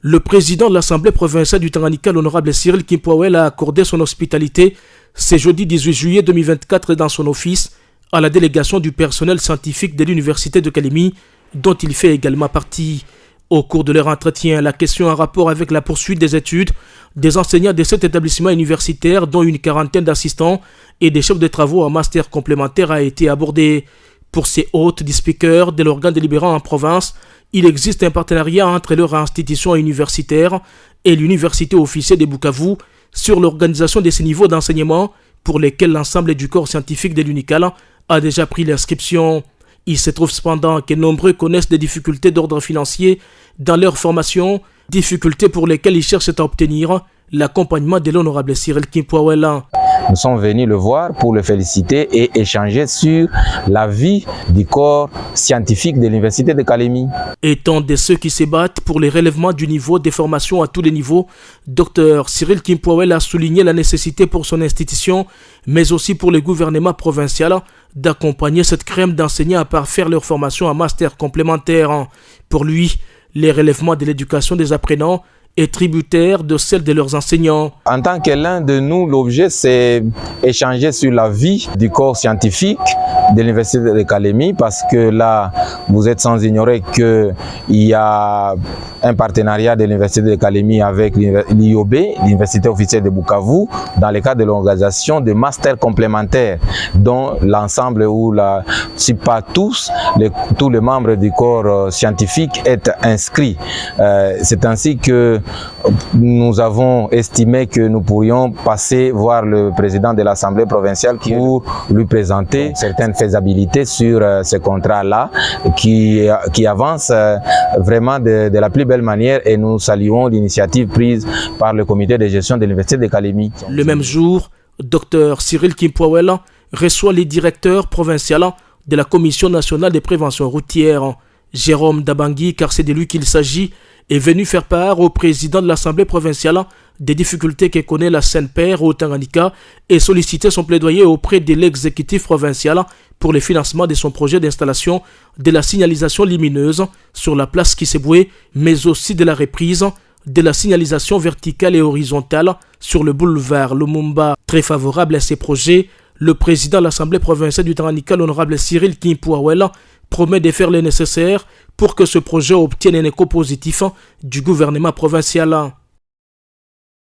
Le président de l'Assemblée provinciale du Tanganyika, l'honorable Cyril Kimpwawel, a accordé son hospitalité ce jeudi 18 juillet 2024 dans son office à la délégation du personnel scientifique de l'Université de Kalemi, dont il fait également partie. Au cours de leur entretien, la question en rapport avec la poursuite des études des enseignants de cet établissement universitaire, dont une quarantaine d'assistants et des chefs de travaux en master complémentaire, a été abordée. Pour ces hôtes du speaker de l'organe délibérant en province, il existe un partenariat entre leur institution universitaire et l'université officielle de Bukavu sur l'organisation de ces niveaux d'enseignement pour lesquels l'ensemble du corps scientifique de l'UNICAL a déjà pris l'inscription. Il se trouve cependant que nombreux connaissent des difficultés d'ordre financier dans leur formation, difficultés pour lesquelles ils cherchent à obtenir l'accompagnement de l'honorable Cyril Kimpwawel. Nous sommes venus le voir pour le féliciter et échanger sur la vie du corps scientifique de l'Université de Kalemi. Étant de ceux qui se battent pour les relèvements du niveau des formations à tous les niveaux, Dr Cyril Kimpwawel a souligné la nécessité pour son institution, mais aussi pour le gouvernement provincial, d'accompagner cette crème d'enseignants à parfaire leur formation en master complémentaire. Pour lui, les relèvements de l'éducation des apprenants est tributaire de celle de leurs enseignants. En tant que l'un de nous, l'objet c'est échanger sur la vie du corps scientifique de l'Université de Kalemi, parce que là, vous êtes sans ignorer qu'il y a un partenariat de l'Université de Kalemi avec l'IOB, l'Université officielle de Bukavu, dans le cadre de l'organisation de masters complémentaires, dont l'ensemble, ou si pas tous les membres du corps scientifique est inscrit. C'est ainsi que nous avons estimé que nous pourrions passer voir le président de l'Assemblée provinciale pour lui présenter certaines faisabilités sur ce contrat-là qui avance vraiment de la plus belle manière, et nous saluons l'initiative prise par le comité de gestion de l'Université de Kalemi. Le même jour, Dr Cyril Kimpwawel reçoit les directeurs provinciaux de la Commission nationale de prévention routière. Jérôme Dabangui, car c'est de lui qu'il s'agit, est venu faire part au président de l'Assemblée provinciale des difficultés que connaît la CNPR au Tanganyika et solliciter son plaidoyer auprès de l'exécutif provincial pour le financement de son projet d'installation de la signalisation lumineuse sur la place Kiseboué, mais aussi de la reprise de la signalisation verticale et horizontale sur le boulevard Lumumba. Très favorable à ces projets, le président de l'Assemblée provinciale du Tanganyika, l'honorable Cyril Kimpwawel, promet de faire le nécessaire pour que ce projet obtienne un écho positif du gouvernement provincial.